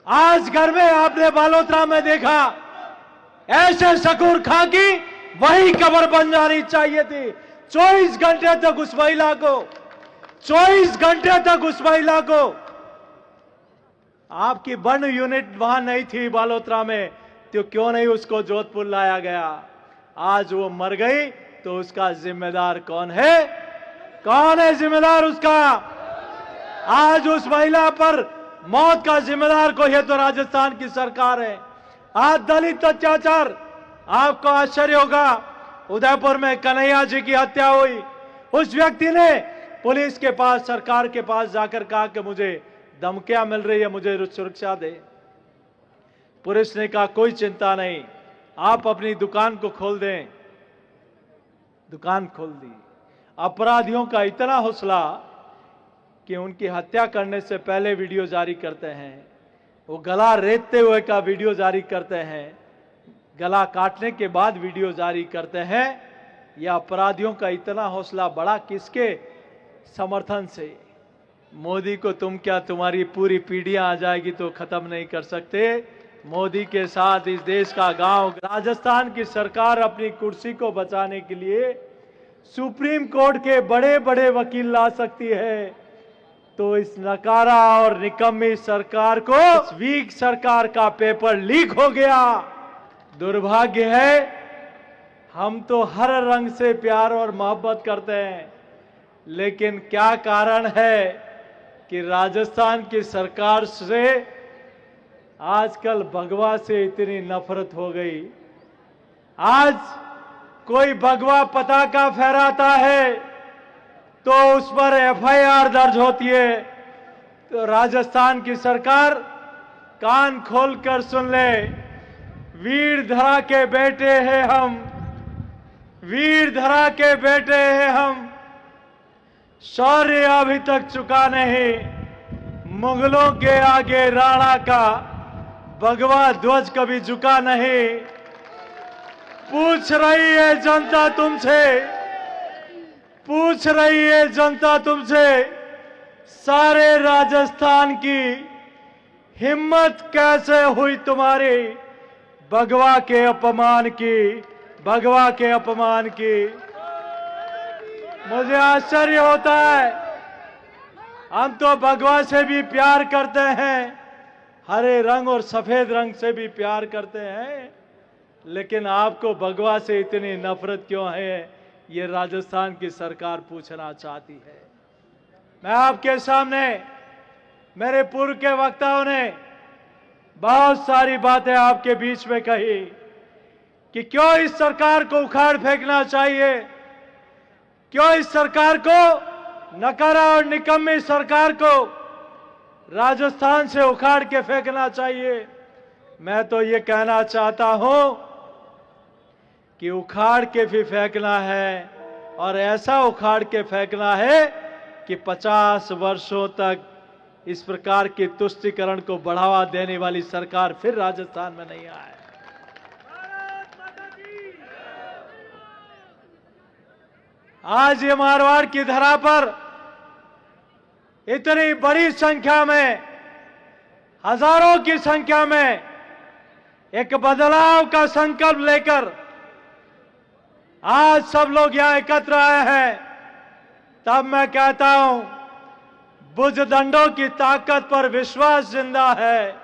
आज घर में आपने बालोतरा में देखा, ऐसे शकूर खां की वही कब्र बन जानी चाहिए थी। 24 घंटे तक उस महिला को 24 घंटे तक उस महिला को आपकी बर्न यूनिट वहां नहीं थी बालोतरा में, तो क्यों नहीं उसको जोधपुर लाया गया? आज वो मर गई तो उसका जिम्मेदार कौन है? कौन है जिम्मेदार उसका? आज उस महिला पर मौत का जिम्मेदार को है तो राजस्थान की सरकार है। आज दलित अत्याचार, आपको आश्चर्य होगा, उदयपुर में कन्हैया जी की हत्या हुई, उस व्यक्ति ने पुलिस के पास, सरकार के पास जाकर कहा कि मुझे धमकियां मिल रही है, मुझे सुरक्षा दे। पुलिस ने कहा कोई चिंता नहीं, आप अपनी दुकान को खोल दें। दुकान खोल दी। अपराधियों का इतना हौसला कि उनकी हत्या करने से पहले वीडियो जारी करते हैं, वो गला रेतते हुए का वीडियो जारी करते हैं, गला काटने के बाद वीडियो जारी करते हैं। यह अपराधियों का इतना हौसला बढ़ा किसके समर्थन से? मोदी को तुम क्या, तुम्हारी पूरी पीढ़ियां आ जाएगी तो खत्म नहीं कर सकते। मोदी के साथ इस देश का गांव, राजस्थान की सरकार अपनी कुर्सी को बचाने के लिए सुप्रीम कोर्ट के बड़े बड़े वकील ला सकती है, तो इस नकारा और निकम्मी सरकार को, इस वीक सरकार का पेपर लीक हो गया। दुर्भाग्य है, हम तो हर रंग से प्यार और मोहब्बत करते हैं, लेकिन क्या कारण है कि राजस्थान की सरकार से आजकल भगवा से इतनी नफरत हो गई। आज कोई भगवा पताका फहराता है तो उस पर एफआईआर दर्ज होती है। तो राजस्थान की सरकार कान खोलकर सुन ले, वीर धरा के बेटे हैं हम, वीर धरा के बेटे हैं हम, शौर्य अभी तक चुका नहीं, मुगलों के आगे राणा का भगवा ध्वज कभी झुका नहीं। पूछ रही है जनता तुमसे, पूछ रही है जनता तुमसे, सारे राजस्थान की हिम्मत कैसे हुई तुम्हारी भगवा के अपमान की, भगवा के अपमान की। मुझे आश्चर्य होता है, हम तो भगवा से भी प्यार करते हैं, हरे रंग और सफेद रंग से भी प्यार करते हैं, लेकिन आपको भगवा से इतनी नफरत क्यों है, ये राजस्थान की सरकार पूछना चाहती है। मैं आपके सामने, मेरे पूर्व के वक्ताओं ने बहुत सारी बातें आपके बीच में कही कि क्यों इस सरकार को उखाड़ फेंकना चाहिए, क्यों इस सरकार को, नकारा और निकम्मी सरकार को राजस्थान से उखाड़ के फेंकना चाहिए। मैं तो ये कहना चाहता हूं कि उखाड़ के भी फेंकना है, और ऐसा उखाड़ के फेंकना है कि 50 वर्षों तक इस प्रकार के तुष्टीकरण को बढ़ावा देने वाली सरकार फिर राजस्थान में नहीं आए। आज ये मारवाड़ की धरा पर इतनी बड़ी संख्या में, हजारों की संख्या में एक बदलाव का संकल्प लेकर आज सब लोग यहां एकत्र आए हैं, तब मैं कहता हूं भुजदंडों की ताकत पर विश्वास जिंदा है,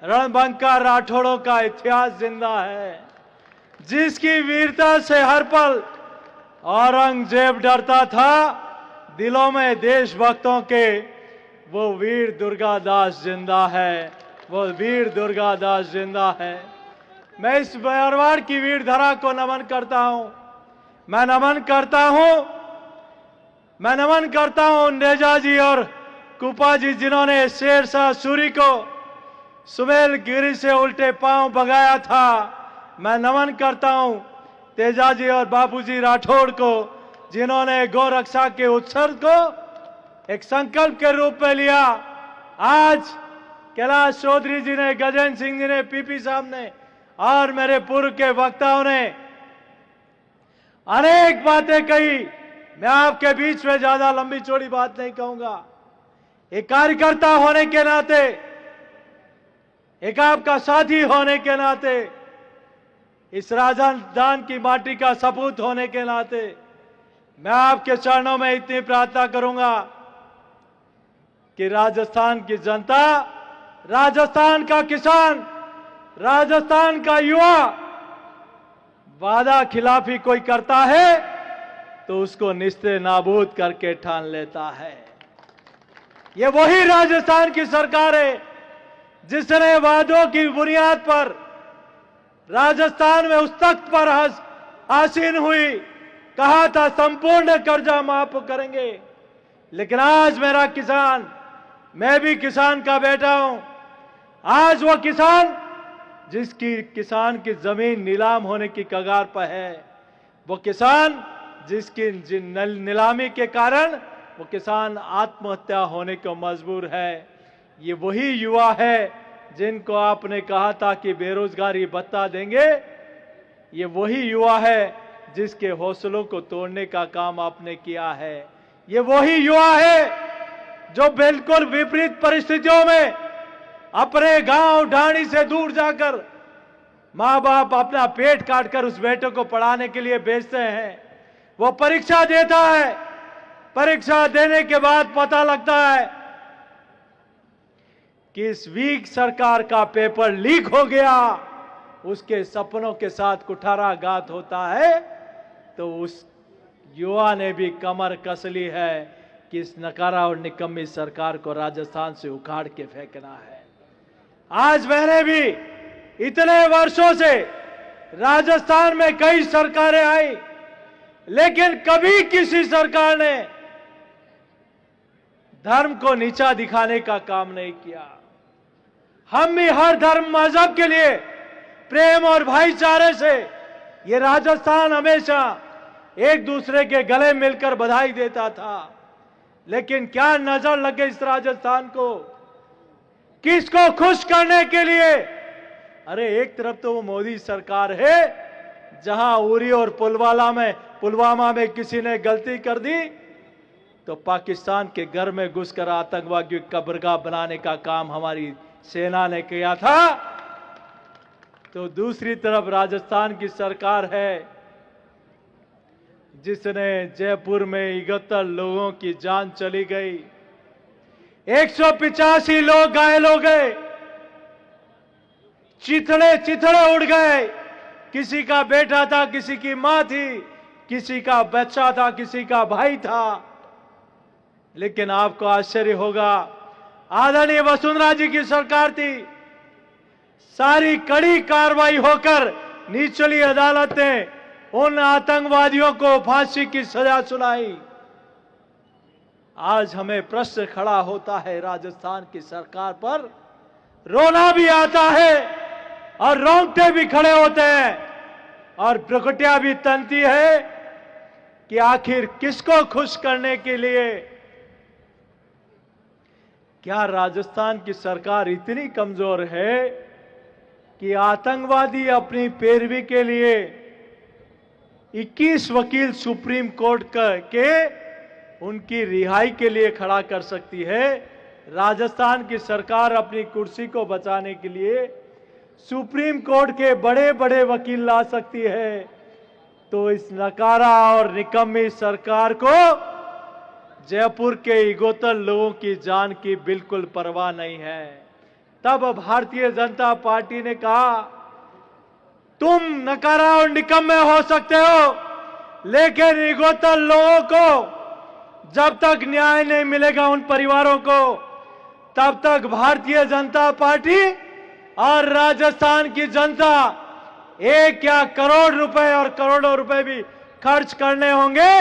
रणबंका राठौड़ों का इतिहास जिंदा है, जिसकी वीरता से हर पल औरंगजेब डरता था, दिलों में देशभक्तों के, वो वीर दुर्गादास जिंदा है, वो वीर दुर्गादास जिंदा है। मैं इस मारवाड़ की वीर धरा को नमन करता हूं, मैं नमन करता हूं नेजाजी और कुपा जी, जिन्होंने शेरशाह सूरी को सुमेलगिरी से उल्टे पांव भगाया था। मैं नमन करता हूं तेजाजी और बापूजी राठौड़ को, जिन्होंने गौ रक्षा के उत्सर्ग को एक संकल्प के रूप में लिया। आज कैलाश चौधरी जी ने, गजेंद्र सिंह जी ने, पीपी साहब ने और मेरे पूर्व के वक्ताओं ने अनेक बातें कही। मैं आपके बीच में ज्यादा लंबी चौड़ी बात नहीं कहूंगा। एक कार्यकर्ता होने के नाते एक आपका साथी होने के नाते, इस राजस्थान की माटी का सपूत होने के नाते मैं आपके चरणों में इतनी प्रार्थना करूंगा कि राजस्थान की जनता, राजस्थान का किसान, राजस्थान का युवा वादा खिलाफी कोई करता है तो उसको निस्ते नाबूद करके ठान लेता है। ये वही राजस्थान की सरकार है जिसने वादों की बुनियाद पर राजस्थान में उस तख्त पर आसीन हुई, कहा था संपूर्ण कर्जा माफ करेंगे। लेकिन आज मेरा किसान, मैं भी किसान का बेटा हूं, आज वो किसान जिसकी किसान की जमीन नीलाम होने की कगार पर है, वो किसान जिसकी नीलामी के कारण वो किसान आत्महत्या होने को मजबूर है, ये वही युवा है जिनको आपने कहा था कि बेरोजगारी भत्ता देंगे। ये वही युवा है जिसके हौसलों को तोड़ने का काम आपने किया है। ये वही युवा है जो बिल्कुल विपरीत परिस्थितियों में अपने गांव ढाणी से दूर जाकर मां बाप अपना पेट काटकर उस बेटे को पढ़ाने के लिए भेजते हैं। वो परीक्षा देता है, परीक्षा देने के बाद पता लगता है कि इस वीक सरकार का पेपर लीक हो गया, उसके सपनों के साथ कुठाराघात होता है, तो उस युवा ने भी कमर कस ली है कि इस नकारा और निकम्मी सरकार को राजस्थान से उखाड़ के फेंकना है। आज मैंने भी इतने वर्षों से राजस्थान में कई सरकारें आई, लेकिन कभी किसी सरकार ने धर्म को नीचा दिखाने का काम नहीं किया। हम भी हर धर्म मजहब के लिए प्रेम और भाईचारे से ये राजस्थान हमेशा एक दूसरे के गले मिलकर बधाई देता था। लेकिन क्या नजर लगे इस राजस्थान को, किसको खुश करने के लिए? अरे एक तरफ तो वो मोदी सरकार है जहां उरी और पुलवामा में किसी ने गलती कर दी तो पाकिस्तान के घर में घुसकर आतंकवादियों की कब्रगाह बनाने का काम हमारी सेना ने किया था, तो दूसरी तरफ राजस्थान की सरकार है जिसने जयपुर में 71 लोगों की जान चली गई, 185 लोग घायल हो गए, चिथड़े उड़ गए। किसी का बेटा था, किसी की मां थी, किसी का बच्चा था, किसी का भाई था। लेकिन आपको आश्चर्य होगा, आदरणीय वसुंधरा जी की सरकार थी, सारी कड़ी कार्रवाई होकर निचली अदालत ने उन आतंकवादियों को फांसी की सजा सुनाई। आज हमें प्रश्न खड़ा होता है राजस्थान की सरकार पर, रोना भी आता है और रोंगटे भी खड़े होते हैं और प्रकटिया भी तनती है कि आखिर किसको खुश करने के लिए? क्या राजस्थान की सरकार इतनी कमजोर है कि आतंकवादी अपनी पैरवी के लिए 21 वकील सुप्रीम कोर्ट के उनकी रिहाई के लिए खड़ा कर सकती है? राजस्थान की सरकार अपनी कुर्सी को बचाने के लिए सुप्रीम कोर्ट के बड़े बड़े वकील ला सकती है, तो इस नकारा और निकम्मी सरकार को जयपुर के 71 लोगों की जान की बिल्कुल परवाह नहीं है। तब भारतीय जनता पार्टी ने कहा, तुम नकारा और निकम्मे हो सकते हो, लेकिन 71 लोगों को जब तक न्याय नहीं मिलेगा उन परिवारों को, तब तक भारतीय जनता पार्टी और राजस्थान की जनता 1 या करोड़ रुपए और करोड़ों रुपए भी खर्च करने होंगे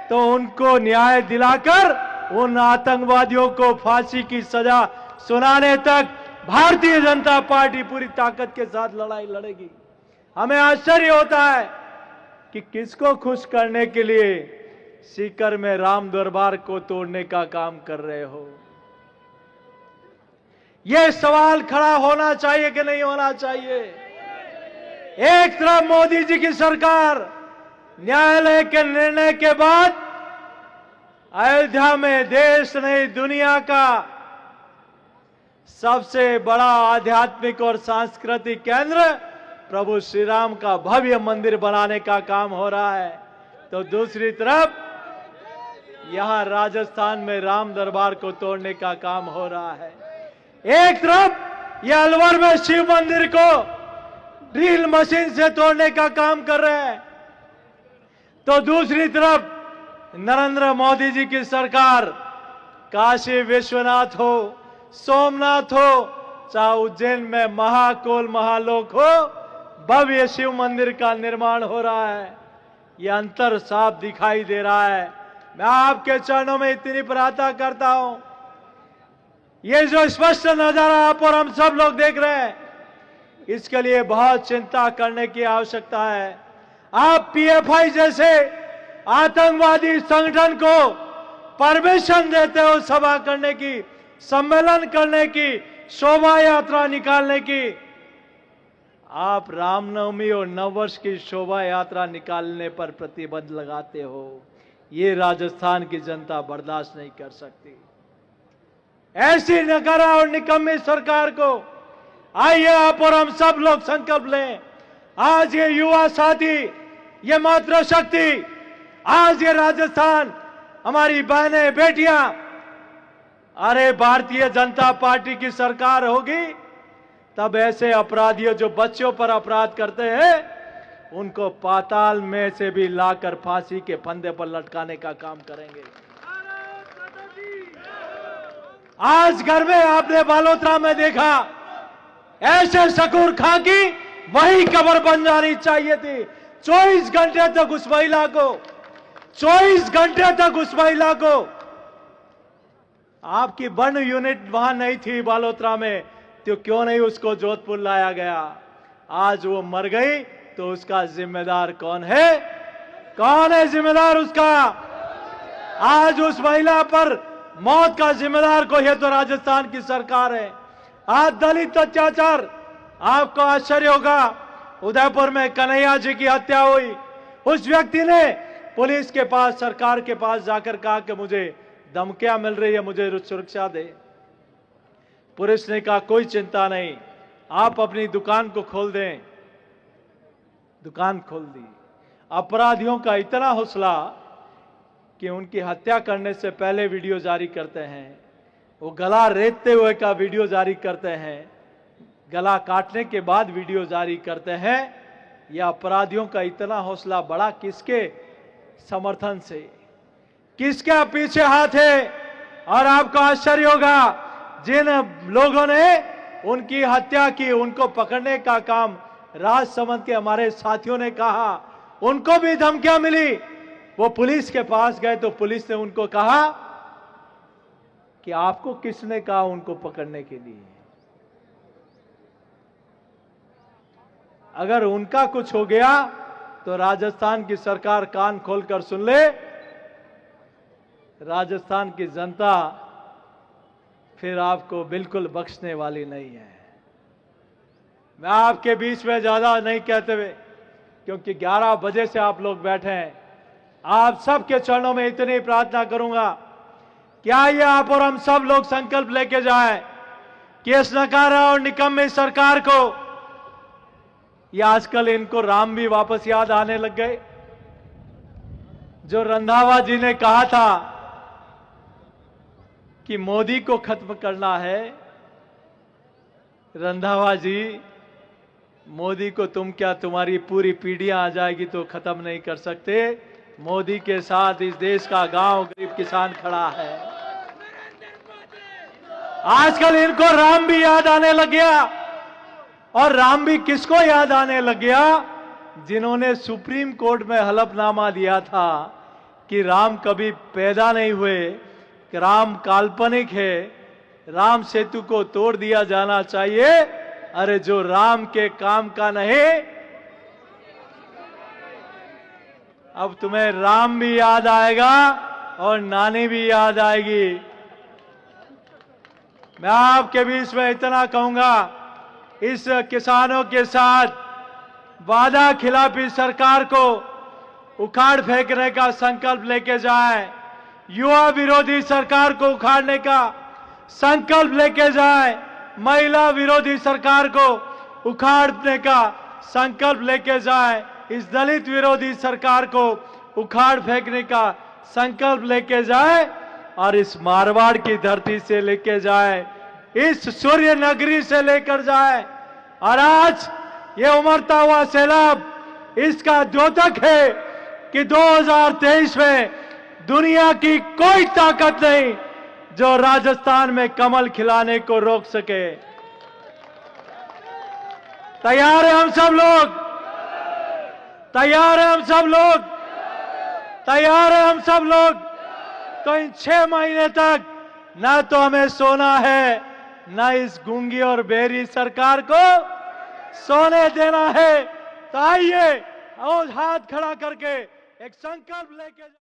तो उनको न्याय दिलाकर उन आतंकवादियों को फांसी की सजा सुनाने तक भारतीय जनता पार्टी पूरी ताकत के साथ लड़ाई लड़ेगी। हमें आश्चर्य होता है कि किसको खुश करने के लिए सीकर में राम दरबार को तोड़ने का काम कर रहे हो। यह सवाल खड़ा होना चाहिए कि नहीं होना चाहिए? एक तरफ मोदी जी की सरकार न्यायालय के निर्णय के बाद अयोध्या में देश नहीं दुनिया का सबसे बड़ा आध्यात्मिक और सांस्कृतिक केंद्र प्रभु श्री राम का भव्य मंदिर बनाने का काम हो रहा है, तो दूसरी तरफ यहां राजस्थान में राम दरबार को तोड़ने का काम हो रहा है। एक तरफ यह अलवर में शिव मंदिर को ड्रिल मशीन से तोड़ने का काम कर रहे हैं, तो दूसरी तरफ नरेंद्र मोदी जी की सरकार काशी विश्वनाथ हो, सोमनाथ हो, चाहे उज्जैन में महाकोल महालोक हो, भव्य शिव मंदिर का निर्माण हो रहा है। यह अंतर साफ दिखाई दे रहा है। मैं आपके चरणों में इतनी प्रार्थना करता हूं, ये जो स्पष्ट नजारा आप और हम सब लोग देख रहे हैं, इसके लिए बहुत चिंता करने की आवश्यकता है। आप पीएफआई जैसे आतंकवादी संगठन को परमिशन देते हो सभा करने की, सम्मेलन करने की, शोभा यात्रा निकालने की। आप रामनवमी और नववर्ष की शोभा यात्रा निकालने पर प्रतिबंध लगाते हो। ये राजस्थान की जनता बर्दाश्त नहीं कर सकती। ऐसी नकारा और निकम्मी सरकार को आइए आप और हम सब लोग संकल्प लें। आज ये युवा साथी, ये मातृशक्ति, आज ये राजस्थान, हमारी बहनें बेटियां, अरे भारतीय जनता पार्टी की सरकार होगी तब ऐसे अपराधियों जो बच्चों पर अपराध करते हैं उनको पाताल में से भी लाकर फांसी के फंदे पर लटकाने का काम करेंगे। आज घर में आपने बालोतरा में देखा, ऐसे शकूर खां की वही कब्र बन जानी चाहिए थी। 24 घंटे तक उस महिला को 24 घंटे तक उस महिला को आपकी बर्न यूनिट वहां नहीं थी बालोतरा में, तो क्यों नहीं उसको जोधपुर लाया गया? आज वो मर गई तो उसका जिम्मेदार कौन है? कौन है जिम्मेदार उसका? आज उस महिला पर मौत का जिम्मेदार को है तो राजस्थान की सरकार है। आज दलित अत्याचार, आपको आश्चर्य होगा, उदयपुर में कन्हैया जी की हत्या हुई, उस व्यक्ति ने पुलिस के पास, सरकार के पास जाकर कहा कि मुझे धमकियां मिल रही है, मुझे सुरक्षा दे। पुलिस ने कहा कोई चिंता नहीं, आप अपनी दुकान को खोल दें। दुकान खोल दी। अपराधियों का इतना हौसला कि उनकी हत्या करने से पहले वीडियो जारी करते हैं, वो गला रेतते हुए का वीडियो जारी करते हैं, गला काटने के बाद वीडियो जारी करते हैं। यह अपराधियों का इतना हौसला बढ़ा किसके समर्थन से? किसके पीछे हाथ है? और आपको आश्चर्य होगा, जिन लोगों ने उनकी हत्या की उनको पकड़ने का काम राजसमंद के हमारे साथियों ने कहा, उनको भी धमकियां मिली। वो पुलिस के पास गए तो पुलिस ने उनको कहा कि आपको किसने कहा उनको पकड़ने के लिए? अगर उनका कुछ हो गया तो राजस्थान की सरकार कान खोलकर सुन ले, राजस्थान की जनता फिर आपको बिल्कुल बख्शने वाली नहीं है। मैं आपके बीच में ज्यादा नहीं कहते हुए, क्योंकि 11 बजे से आप लोग बैठे हैं, आप सबके चरणों में इतनी प्रार्थना करूंगा, क्या ये आप और हम सब लोग संकल्प लेके जाएं कि इस नकारा और निकम्मी सरकार को, ये आजकल इनको राम भी वापस याद आने लग गए। जो रंधावा जी ने कहा था कि मोदी को खत्म करना है, रंधावा जी, मोदी को तुम क्या, तुम्हारी पूरी पीढ़ियां आ जाएगी तो खत्म नहीं कर सकते। मोदी के साथ इस देश का गांव गरीब किसान खड़ा है। आजकल इनको राम भी याद आने लग गया, और राम भी किसको याद आने लग गया? जिन्होंने सुप्रीम कोर्ट में हलफनामा दिया था कि राम कभी पैदा नहीं हुए, कि राम काल्पनिक है, राम सेतु को तोड़ दिया जाना चाहिए। अरे जो राम के काम का नहीं, अब तुम्हें राम भी याद आएगा और नानी भी याद आएगी। मैं आपके बीच में इतना कहूंगा, इस किसानों के साथ वादा खिलाफी सरकार को उखाड़ फेंकने का संकल्प लेके जाए, युवा विरोधी सरकार को उखाड़ने का संकल्प लेके जाए, महिला विरोधी सरकार को उखाड़ने का संकल्प लेके जाए, इस दलित विरोधी सरकार को उखाड़ फेंकने का संकल्प लेके जाए और इस मारवाड़ की धरती से लेके जाए, इस सूर्य नगरी से लेकर जाए। और आज ये उमड़ता हुआ सैलाब इसका द्योतक है कि 2023 में दुनिया की कोई ताकत नहीं जो राजस्थान में कमल खिलाने को रोक सके। तैयार है हम सब लोग, तैयार है हम सब लोग, तैयार है हम सब लोग। तो इन 6 महीने तक ना तो हमें सोना है, ना इस गूंगी और बेरी सरकार को सोने देना है। तो आइए और हाथ खड़ा करके एक संकल्प लेके